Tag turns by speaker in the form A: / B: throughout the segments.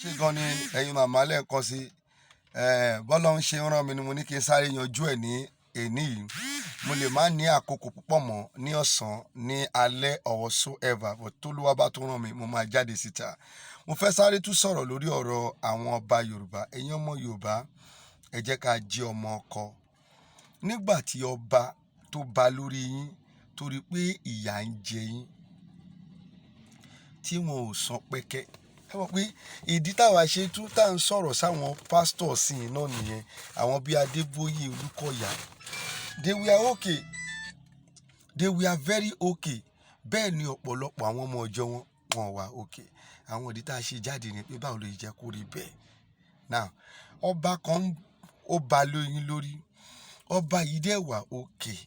A: ṣé gan ni ẹ̀yin màmá lẹ́ẹ̀kan sí bọ́lọ́run ṣe rán mi ni mo ní kí n sáré yanjú ẹ̀ ní èní yìí. Mo lè má ní àkókò púpọ̀ mọ́ ní ọ̀sán ní alẹ́ or whatsoever, but t'Olúwa bá tún rán mi mo máa jáde síta. Mo fẹ́ sáré tún sọ̀rọ̀ lórí ọ̀rọ̀ àwọn ọba Yorùbá. Ẹ̀yin ọmọ Yorùbá, ẹ jẹ́ ká jẹ́ ọmọ ọkọ. Nígbà tí ọba tó ba lórí yín torí pé ìyà ń jẹ yín tí wọn ò san pẹ́kẹ́, ẹ mọ̀ pé ìdí táwa ṣe tún tá ń sọ̀rọ̀ sáwọn pásítọ̀ sí i náà nìyẹn. Àwọn bíi Adébóyè Olúkọ̀yà, they were okay, they were very okay. Bẹ́ẹ̀ ni ọ̀pọ̀lọpọ̀ àwọn ọmọ ọjọ́ wọn wà okay. Àwọn ìdí tá a ṣe jáde ni pé báwo ló jẹ́ kó rí bẹ́ẹ̀. Now ọba kan ó ba lóyún lórí, ọba yìí dẹ̀ wà okay.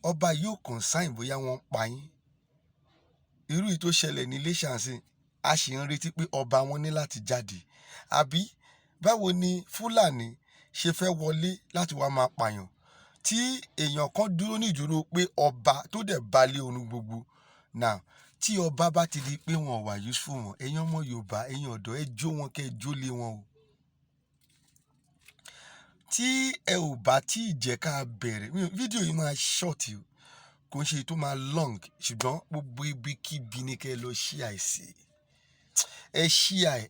A: Ọba yóò kàn sáìn bóyá wọ́n pa yín. Irú yìí tó ṣẹlẹ̀ ní Iléṣà ńsìn, a sì ń retí pé ọba wọn ní láti jáde. Àbí báwo ni Fúlàní ṣe fẹ́ wọlé láti wá máa pààyàn tí èèyàn kan dúró ní ìdúró pé ọba tó dẹ̀ balẹ̀ ohun gbogbo. Now tí ọba bá ti di pé wọn wà useful wọn, ẹ̀yin ọmọ Yorùbá, ẹ̀yin ọ̀dọ́, ẹ jó wọn kẹ́ ẹ jólé wọn o. Tí ẹ ò bá tí ì jẹ́ ká bẹ̀rẹ̀, fídíò yìí máa short o, kò ń ṣe tó máa long, ṣùgbọ́n gbogbo ibikíbi ni kẹ́ ẹ lọ share sí. Ẹ share ẹ̀.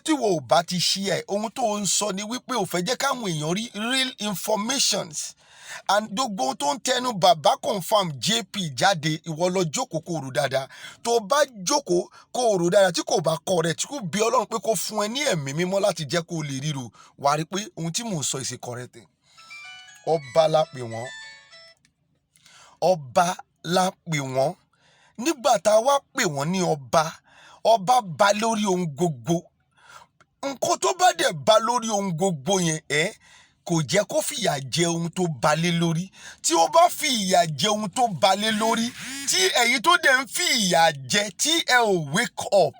A: Tí wo ò bá ti share ẹ̀, ohun tó ń sọ ni wípé ò fẹ́ jẹ́ káwọn èèyàn rí real informations. And gbogbo ohun tó ń tẹnu bàbá confam JP jáde, ìwọ lọ jókòó kó rò dáadáa. Tó bá jókòó kó rò dáadáa, tí kò bá correct, tí kò bí Ọlọ́run pé kó fún ẹ ní ẹ̀mí mímọ́ láti jẹ́ kó lè ríro, wà á rí pé ohun tí mò ń sọ is correct. Ọba la pè wọ́n. Ọba la pè wọ́n. Nígbà tá a wá pè wọ́n ní ọba, ọba ba lórí ohun gbogbo. Nǹkan tó bá dẹ̀ ba lórí ohun gbogbo yẹn, kò jẹ́ kó fìyà jẹ ohun tó ba lé lórí. Tí ó bá fi ìyà jẹ ohun tó ba lé lórí, tí ẹ̀yin tó dẹ̀ ń fi ìyà jẹ, tí ẹ ò wake up,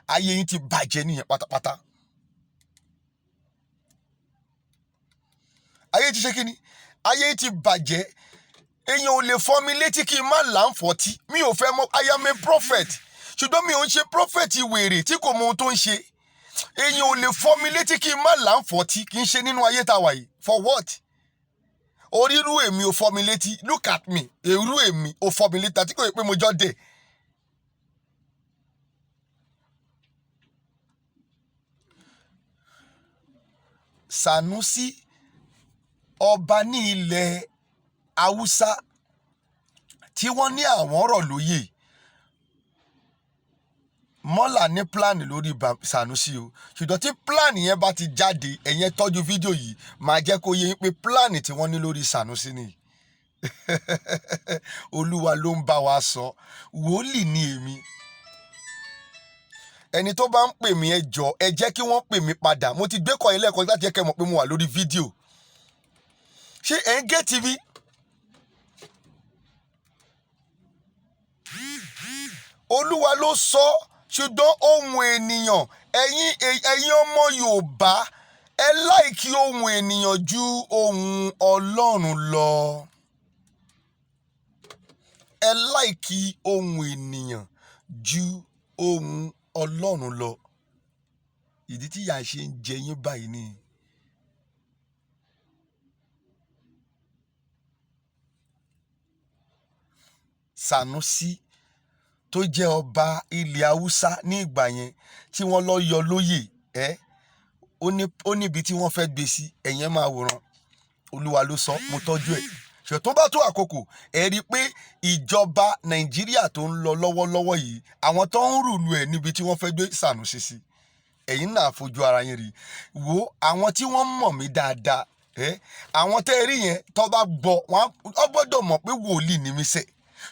A: ayé yín ti bàjẹ́ nìyẹn pátápátá. Ayé ti ṣe kí ni? Ayé ti bàjẹ́. Èèyàn ò lè fọ́ mi létí kí n má láǹfọ̀tí. Mi ò fẹ́ mọ̀, I am a prophet. Ṣùgbọ́n mi ò ń ṣe prophet wèrè tí kò mọ ohun tó ń ṣe. Èèyàn ò lè fọ́ mi létí kí n má láǹfọ̀tí, kì í ṣe nínú ayé tá wà yìí. For what? Orírú èmi ò fọ́ mi létí. Look at me. Irú èmi ò fọ́ mi létí àti kò yẹ pé mo jọ dé. Sànúsí, ọba ní ilẹ̀ Haúsá tí wọ́n ní àwọn ọ̀rọ̀ lóyè. Mọ́là ní plan lórí Sànúsí o. Ṣùgbọ́n tí plan yẹn bá ti jáde, ẹ̀yin tọ́jú fídíò yìí, máa jẹ́ kó yé yín pé plan tí wọ́n ní lórí Sànúsí ni. Olúwa ló ń bá wa sọ. Wòlíì ni èmi. Ẹni tó bá ń pè mí ẹ jọ̀ọ́, ẹ jẹ́ kí wọ́n pè mí padà. Mo ti gbé kọ́ ilé ẹ̀kọ́ láti jẹ́ kẹ́ mọ̀ pé mo wà lórí fídíò. Ṣé ẹ̀ ń gé TV? Olúwa ló sọ, ṣùgbọ́n ohun ènìyàn, ẹ̀yin ọmọ Yorùbá, ẹ láìkí ohun ènìyàn ju ohun Ọlọ́run lọ. Ẹ láìkí ohun ènìyàn ju ohun Ọlọ́run lọ. Ìdí tí ìyà ṣe ń jẹ yín báyìí ni. Sànúsí tó jẹ́ ọba ilẹ̀ Haúsá ní ìgbà yẹn tí wọ́n lọ yọ lóyè, ó níbi tí wọ́n fẹ́ gbé sí, ẹ̀yin máa wòran. Olúwa ló sọ, mo tọ́jú ẹ̀. Ṣé tó bá tó àkókò, ẹ rí i pé ìjọba Nàìjíríà tó ń lọ lọ́wọ́lọ́wọ́ yìí, àwọn tó ń rùlù ẹ̀ níbi tí wọ́n fẹ́ gbé Sànúsí sí, ẹ̀yin náà fojú ara yín rí. Wo àwọn tí wọ́n mọ̀ mí dáadáa, àwọn tẹ́ ẹ rí yẹn tó bá gbọ́, wọ́n gbọ́dọ̀ mọ̀ pé wòlíì ni mí sẹ́.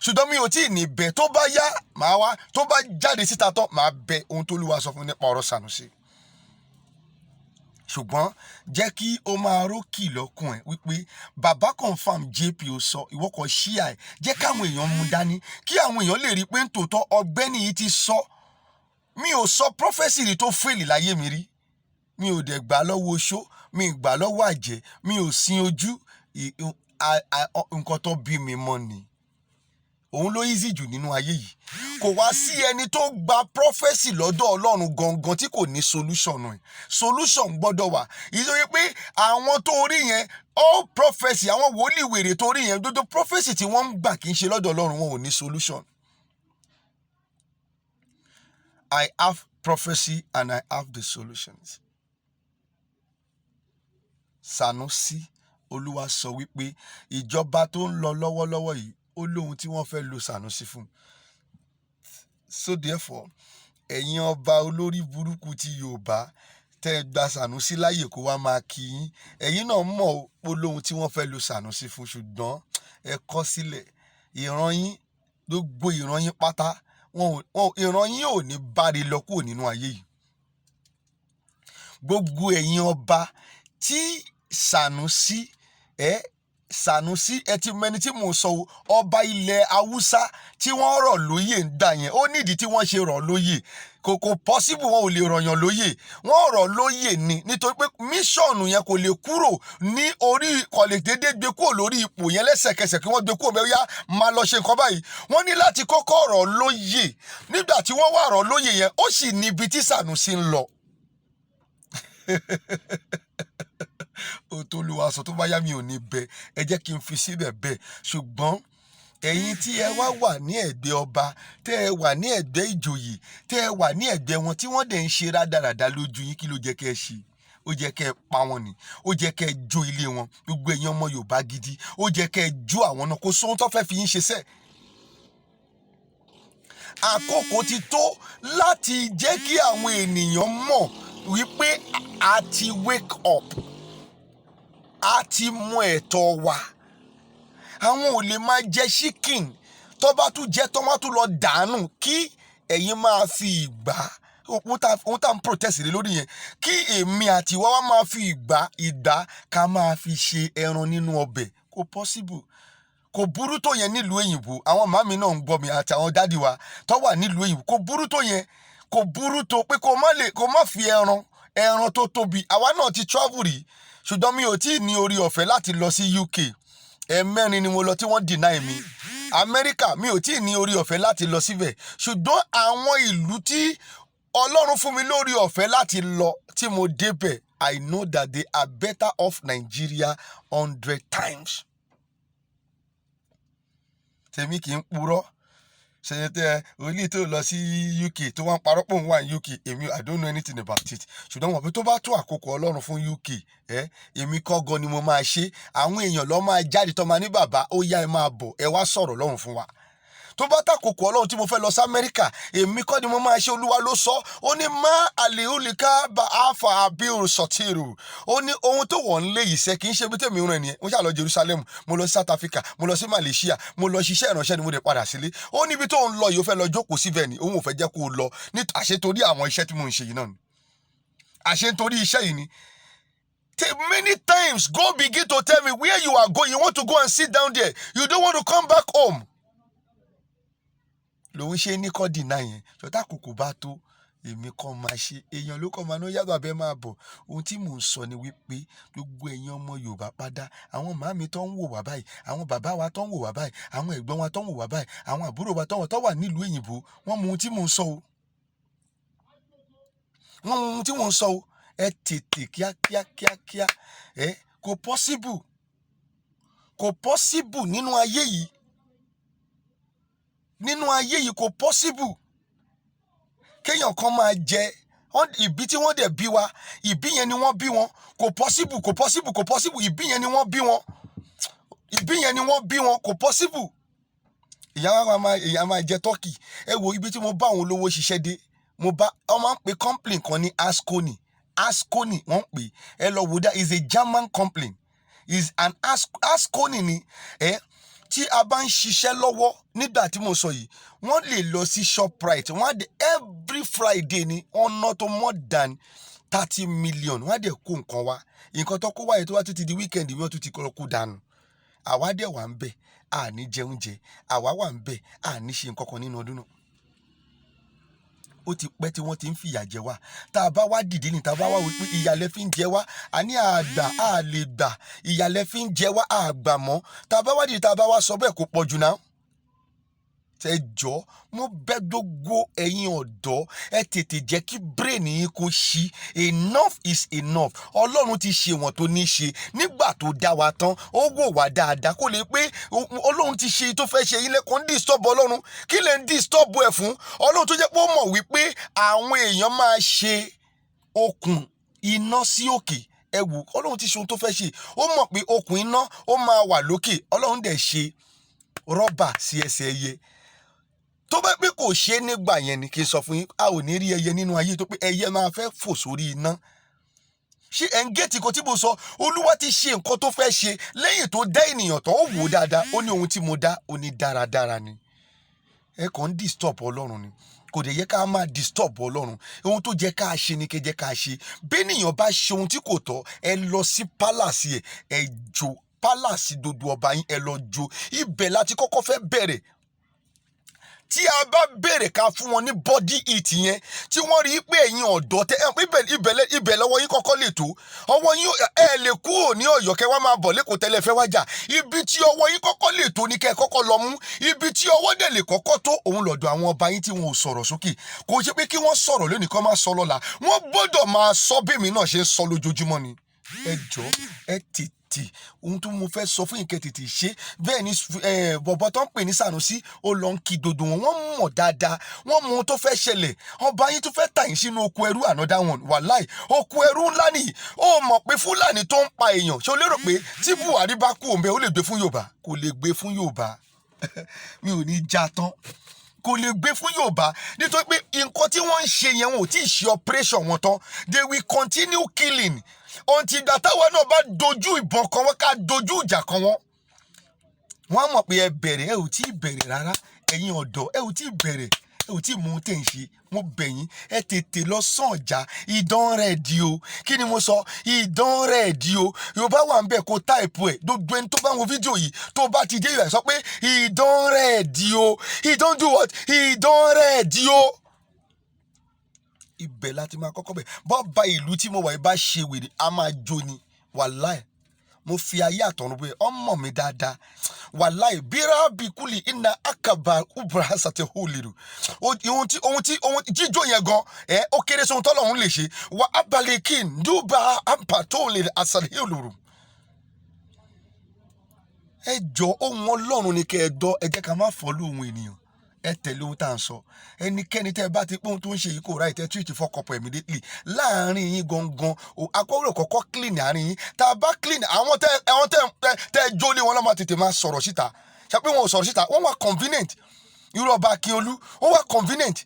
A: Ṣùgbọ́n mi ò tí ì ní bẹ̀, tó bá yá màá wá, tó bá jáde síta tán màá bẹ ohun tó Olúwa sọ fún mi nípa ọ̀rọ̀ Sànúsí. Ṣùgbọ́n jẹ́ kí o máa rókì lọ́kùn ẹ̀ wípé bàbá confam JP ó sọ, ìwọ kò ṣíà ẹ̀, jẹ́ káwọn èèyàn mú dání, kí àwọn èèyàn lè rí i pé ń tòótọ́ ọ̀gbẹ́ni yìí ti sọ. Mi ò sọ prophecy rí tó fèlì láyé mi rí. Mi ò dẹ̀ gbà lọ́wọ́ oṣó, mi ò gbà lọ́wọ́ àjẹ́, mi ò sin ojú. Nǹkan tó bí mi mọ́ ni. òun ló easy jù nínú ayé yìí. Kò wá sí ẹni tó gba prophecy lọ́dọ̀ Ọlọ́run gangan tí kò ní solution ẹ̀. Solution gbọ́dọ̀ wà. Ìyẹn pé àwọn tó rí yẹn all prophecy, àwọn wòlíì wèrè tó rí yẹn, gbogbo prophecy tí wọ́n ń gbà kì í ṣe lọ́dọ̀ Ọlọ́run, wọn ò ní solution. I have prophecy and I have the solutions. Sanusi Olúwa sọ wípé ìjọba tó ń lọ lọ́wọ́lọ́wọ́ yìí ó lóhun tí wọ́n fẹ́ lo Sanusi fún. So therefore, ẹ̀yin ọba olórí burúkú ti Yorùbá tẹ́ gba Sanusi láyè kó wá máa kí yín, ẹ̀yin náà mọ̀ ó lóhun tí wọ́n fẹ́ lo Sanusi fún, ṣùgbọ́n ẹ kọ̀ sílẹ̀. Ìran yín, gbogbo ìran yín pátá, ìran yín ò ní báre lọ kúrò nínú ayé yìí. Gbogbo ẹ̀yin ọba tí Sanusi ẹ ti mẹni tí mò ń sọ ọba ilẹ̀ Haúsá tí wọ́n rọ̀ lóyè ń gbà yẹn, ó nídìí tí wọ́n ṣe rọ̀ lóyè. Kò possible wọn ò lè rọ̀yàn lóyè. Wọ́n rọ̀ lóyè ni nítorí pé míṣọ̀nù yẹn kò lè kúrò ní orí, kò lè dédé gbé kúrò lórí ipò yẹn lẹ́sẹ̀kẹsẹ̀ kí wọ́n gbé kúrò bẹ́ẹ̀ yá máa lọ ṣe nǹkan báyìí. Wọ́n ní láti kọ́kọ́ rọ̀ lóyè. Nígbà tí wọ́n wà rọ̀ lóyè yẹn, ó sì níbi tí Sanusi ń lọ. Olúwa sọ tó bá yá mi ò ní bẹ, ẹ jẹ́ kí n fi síbẹ̀ bẹ́ẹ̀. Ṣùgbọ́n ẹ̀yin tí ẹ wà ní ẹ̀gbẹ́ ọba, tẹ́ ẹ wà ní ẹ̀gbẹ́ ìjòyè, tẹ́ ẹ wà ní ẹ̀gbẹ́ wọn tí wọ́n dẹ̀ ń ṣe rádaràda lójú yín, kí ló jẹ́ kẹ́ ẹ ṣe? Ó jẹ́ kẹ́ ẹ pa wọn ni, ó jẹ́ kẹ́ ẹ jó ilé wọn. Gbogbo ẹ̀yin ọmọ Yorùbá gidi, ó jẹ́ kẹ́ ẹ jó àwọn náà, kó sóhun tó fẹ́ fi yín ṣe sẹ́. Àkókò ti tó láti jẹ́ kí àwọn ènìyàn mọ̀ wípé a ti wake up. A ti mọ ẹ̀tọ́ wa. Àwọn ò lè máa jẹ chicken tó bá tún jẹ tó má tún lọ dànù kí ẹ̀yin máa fi ìgbà ohun tá ń protest lé lórí yẹn, kí èmi àti ìwọ wá máa fi ìgbà ká máa fi ṣe ẹran nínú ọbẹ̀. Kò possible. Kò burú tó yẹn nílùú òyìnbó. Àwọn màmí náà ń gbọ́ mi àti àwọn dádì wa tó wà nílùú òyìnbó. Kò burú tó yẹn. Kò burú tó pé kó má fi ẹran tó tóbi. Àwa náà ti travel rí, ṣùgbọ́n mi ò tí ì ní orí ọ̀fẹ́ láti lọ sí UK. Ẹ̀mẹ́rin ni mo lọ tí wọ́n deny mi. Amẹ́ríkà mi ò tí ì ní orí ọ̀fẹ́ láti lọ síbẹ̀. Ṣùgbọ́n àwọn ìlú tí Ọlọ́run fún mi lórí ọ̀fẹ́ láti lọ tí mo débẹ̀, I know that they are better off Nigeria 100 times. Tèmi kì í purọ́. Ṣe tẹ olí tó lọ sí UK tó wọ́n parọ́ pé òun wà ní UK, èmi I don't know anything about it. Ṣùgbọ́n wọ́n pé tó bá tó àkókò Ọlọ́run fún UK, èmi kọ́ gan ni mo máa ṣe. Àwọn èèyàn ló máa jáde tó máa ní bàbá ó yá ẹ máa bọ̀, ẹ wá sọ̀rọ̀ Ọlọ́run fún wa. Tó bá tàkókò Ọlọ́run tí mo fẹ́ lọ sí Amẹ́ríkà, èmi kọ́ ni mo máa ṣe. Olúwa ló sọ. Ó ní má àlèhùlìkà bá àfà àbíòrò sọ̀tìrù. Ó ní ohun tó wọ̀ ń lé yìí sẹ́ kì í ṣe bí tèmi rìn nìyẹn. Mo ṣá lọ Jerusalem, mo lọ sí South Africa, mo lọ sí Malaysia, mo lọ ṣiṣẹ́ ìránṣẹ́ ni mo dẹ̀ padà sílé. Ó níbi tó ń lọ yìí ó fẹ́ lọ jókòó síbẹ̀ ni, òun ò fẹ́ jẹ́ kó lọ ní àṣetorí àwọn iṣẹ́ tí mo ń ṣe yìí náà ni. Àṣetorí iṣẹ́ yìí ni. Many times God begin to tell me where you are going, you want to go and sit down there, you don't want to come back home. Lòun ṣe ní kọ́ deny yẹn. Ṣọ̀tá kòkò bá tó, èmi kọ́ máa ṣe. Èèyàn ló kọ́ máa ná yàtọ̀ abẹ́ máa bọ̀. Ohun tí mò ń sọ ni wípé gbogbo ẹ̀yin ọmọ Yorùbá padà, àwọn màmí tó ń wò wá báyìí, àwọn bàbá wa tó ń wò wá báyìí, àwọn ẹ̀gbọ́n wa tó ń wò wá báyìí, àwọn àbúrò wa tó wà nílùú òyìnbó, wọ́n mọ ohun tí mò ń sọ o. Wọ́n mọ ohun tí mò ń sọ o. Ẹ tètè kíákíá. Kò possible. Kò possible nínú ayé yìí. Nínú ayé yìí kò possible. Kéèyàn kan máa jẹ ìbí tí wọ́n dẹ̀ bí wa, ìbí yẹn ni wọ́n bí wọn. Kò possible. Ìbí yẹn ni wọ́n bí wọn. Kò possible. Ìyá máa jẹ turkey. Ẹ wo ibi tí mo bá àwọn olówó ṣiṣẹ́ dé. Wọ́n máa ń pe company kan ní Asconi wọ́n ń pè. Ẹ lọ wò that is a German company. Is an Asconi ni. Tí a bá ń ṣiṣẹ́ lọ́wọ́ nígbà tí mo sọ yìí, wọ́n lè lọ sí Shoprite. Wọ́n á dé every Friday ni wọ́n ná tó more than 30 million. Wọ́n á dé kó nǹkan wá. Nǹkan tó kó wáyé tó wá títí di weekend wọ́n tún ti kó dànù. Àwa dẹ̀ wà ń bẹ̀, a ní jẹ oúnjẹ. Àwa wà ń bẹ̀, a ní ṣe nǹkan kan nínú ọdún náà. Ó ti pẹ́ tí wọ́n ti ń fìyà jẹ wá. Tá a bá wá dìde ní tá a bá wá wípé ìyàlẹ́ fi ń jẹ wá, a ní àgbà, a lè gbà. Ìyàlẹ́ fi ń jẹ wá, a gbà mọ́. Tá a bá wá dìde tá a bá wá sọ bẹ́ẹ̀ kò pọ̀ jù náà. ẹ jọ̀ọ́ mo bẹ̀ gbogbo ẹ̀yin ọ̀dọ́ ẹ tètè jẹ́ kí brain yín kó ṣí. Enough is enough. Ọlọ́run ti ṣe wọ́n tó ní ṣe nígbà tó dá wa tán ó wò wá dáadáa kó lè pé Ọlọ́run ti ṣe tó fẹ́ ṣe yín lẹ́kọ̀ọ́ ń disturb Ọlọ́run kí lè ń disturb ẹ̀ fún Ọlọ́run tó jẹ́ pé ó mọ̀ wípé àwọn èèyàn máa ṣe okùn iná sí òkè. Ẹ wò Ọlọ́run ti ṣe ohun tó fẹ́ ṣe ó mọ̀ pé okùn iná ó máa wà lókè Ọlọ́run dẹ̀ ṣe rọ́bà sí ẹsẹ̀ ẹyẹ tó bá pé kò ṣe é nígbà yẹn ni kí n sọ fún yín a ò ní rí ẹyẹ nínú ayé tó pé ẹyẹ máa fẹ́ fò sórí iná. Ṣé ẹ̀ ń gẹ́tì kan tí mo sọ Olúwa ti ṣe nǹkan tó fẹ́ ṣe lẹ́yìn tó dá ènìyàn tán ó wò ó dáadáa ó ní ohun tí mo dá ó ní dáradára ni. Ẹ kàn ń disturb Ọlọ́run ni kò dẹ̀ yẹ ká máa disturb Ọlọ́run ohun tó jẹ́ ká ṣe ni kẹjẹ́ ká ṣe. Bẹ́ẹ̀nìyàn bá ṣe ohun tí kò tọ́ ẹ lọ sí pálàsì ẹ jó pálàsì dodo ọba yín ẹ lọ jó ibẹ̀ láti kọ́kọ́ fẹ́ bẹ̀rẹ̀. Tí a bá bẹ̀rẹ̀ ká fún wọn ní body heat yẹn tí wọ́n rí pé ẹ̀yin ọ̀dọ́ tẹ ibẹ̀ lọ́wọ́ yín kọ́kọ́ lè tó ọwọ́ yín ẹ lè kúrò ní Ọ̀yọ́ kẹ́ wá máa bọ̀ lẹ́kọ̀ọ́ tẹ́lẹ̀ fẹ́ wájà ibi tí ọwọ́ yín kọ́kọ́ lè tó ní kẹ́ kọ́kọ́ lọ mú ibi tí ọwọ́ dẹ̀ lè kọ́kọ́ tó òun lọ́dọ̀ àwọn ọba yín tí wọn ò sọ̀rọ̀ sókè kò ṣe pé kí wọ́n sọ̀rọ̀ lónìí kọ́ máa sọ lọ́la wọ́n gbọ́dọ̀ máa sọ bí èmi náà ṣe ń sọ lójoojúmọ́ ni. Ẹ jọ̀ọ́ ẹ tètè ohun tó mo fẹ́ sọ fún yín kẹ́ tètè ṣe bẹ́ẹ̀ ni bọ̀bọ̀ tó ń pè ní Sànúsí ó lọ ń kí dodo wọn wọ́n mọ̀ dáadáa wọ́n mọ ohun tó fẹ́ ṣẹlẹ̀ ọba yín tó fẹ́ tà yín sínú oko ẹrú another one wàláì oko ẹrú ńlá nìyí ó mọ̀ pé Fúlàní tó ń pa èèyàn ṣé o lérò pé tí Buhari bá kú òǹbẹ ó lè gbé fún Yorùbá kò lè gbé fún Yorùbá mi ò ní já tán kò lè gbé fún Yorùbá nítorí pé nǹkan tí wọ́n ń ṣe yẹn wọn ò tí ì ṣe operation wọn tán they will continue killing until ìgbà táwọn náà bá dojú ìbọn kan wọ́n ká dojú ìjà kan wọ́n. Wọ́n á mọ̀ pé ẹ bẹ̀rẹ̀ ẹ ò tí ì bẹ̀rẹ̀ rárá ẹ̀yin ọ̀dọ́ ẹ ò tí ì bẹ̀rẹ̀ ẹ ò tí ì mú ohun tẹ̀ ń ṣe mo bẹ̀ yín ẹ tètè lọ sàn ọjà ìdán rẹ̀ di o kí ni mo sọ ìdán rẹ̀ di o Yorùbá wà ń bẹ̀ kó táìpù ẹ̀ gbogbo ẹni tó bá wo fídíò yìí tó bá ti dé ìwà sọ pé ìdán rẹ̀ di o ìdán do what ìdán rẹ̀ di o. Ibẹ̀ láti máa kọ́kọ́ bẹ̀ bọ́ọ̀bá ìlú tí mo wà yìí bá ṣe wèrè a máa jó ni wàláì mo fi ayé àtọ̀run pé ọmọ mi dáadáa wàláì bíra bíkúlì iná àkàbà ubra sàtẹ̀ hólìrù ohun jíjó yẹn gan ó kéré sóhun tọ́lọ́run lè ṣe wà abalẹ̀ kí n dúbà àǹpà tó lè àṣàlẹ̀ hólìrù. Ẹ jọ ohun Ọlọ́run ni kẹ́ ẹ dọ́ ẹ jẹ́ ká má fọ́lú ohun ènìyàn ẹ tẹ̀lé ohun tá à ń sọ ẹnikẹ́ni tẹ́ ẹ bá ti pé ohun tó ń ṣe yìí kò ráì tẹ́ tweet fọkọpọ̀ immediately láàrin yín gangan akọ́wé kọ́kọ́ clean àárín yín tá a bá clean àwọn tẹ́ jólé wọn lọ́mọ tètè máa sọ̀rọ̀ síta ṣàpé wọn ò sọ̀rọ̀ síta wọ́n wà convenient irú ọba Akíolú ó wà convenient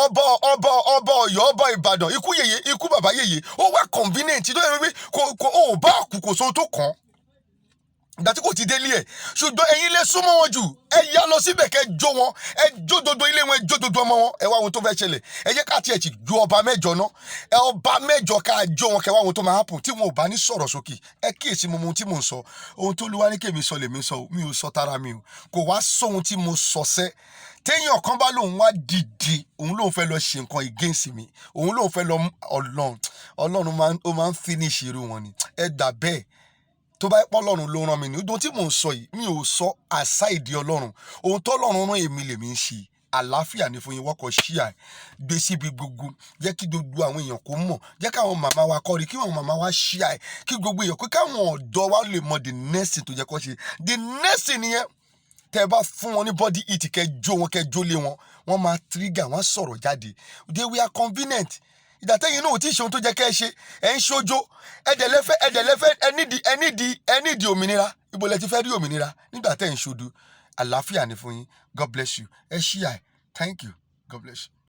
A: ọba Ọ̀yọ́ ọba Ìbàdàn ikú bàbá yèyé ó wà convenient tó yẹ pé kò ó bá kú kò sóhun tó kàn ìgbà tí kò ti délé ẹ̀ ṣùgbọ́n ẹ̀yin lè súnmọ́ wọn jù ẹ yá lọ síbẹ̀ kẹ́ jó wọn ẹ jó dodo ilé wọn ẹ jó dodo ọmọ wọn ẹ wá ohun tó fẹ́ ṣẹlẹ̀ ẹ jẹ́ ká tiẹ̀ ti ju ọba mẹ́jọ náà ẹ ọba mẹ́jọ ká jó wọn kẹ́ wá ohun tó máa happen tí wọn ò bá ní sọ̀rọ̀ sókè ẹ kíyèsí mo ohun tí mò ń sọ ohun tó Olúwa ní kèmí sọ lèmi sọ mi ò sọ tara mi o kò wá sọ ohun tí mo sọ sẹ́ téèyàn kan bá lóun wá dìde òun lóun fẹ́ lọ ṣe nǹkan against mi òun lóun fẹ́ lọ Ọlọ́run ó máa ń finish irú wọn ni ẹ gbà bẹ́ẹ̀ tó bá pọ́ Ọlọ́run ló rán mi ní ohun tí mò ń sọ yìí mi ò sọ àṣà ìdí Ọlọ́run ohun tó Ọlọ́run rán èmi lèmi ń ṣe àlàáfíà ní fún yín wọ́kọ̀ ṣíà gbé síbi gbogbo jẹ́ kí gbogbo àwọn èèyàn kó mọ̀ jẹ́ káwọn màmá wa kọ́rí kí àwọn màmá wa ṣíà kí gbogbo èèyàn kó káwọn ọ̀dọ́ wa lè mọ the next thing tó jẹ́ kó ṣe the next thing nìyẹn tẹ́ ẹ bá fún wọn ní body heat kẹ́ jó wọn kẹ́ jólé wọn wọ́n máa trigger wọ́n sọ̀rọ̀ jáde they were convenient ìdàtẹ́yìn náà ò tí ì ṣe ohun tó jẹ́ kẹ́ ẹ ṣe ẹ ń ṣojo ẹ̀dẹ̀lẹ́fẹ́ ẹnídìí òmìnira ibo lẹ ti fẹ́ rí òmìnira nígbà tẹ́ ẹ ń ṣodo àlàáfíà ní fún yín God bless you ẹ ṣíà thank you God bless you.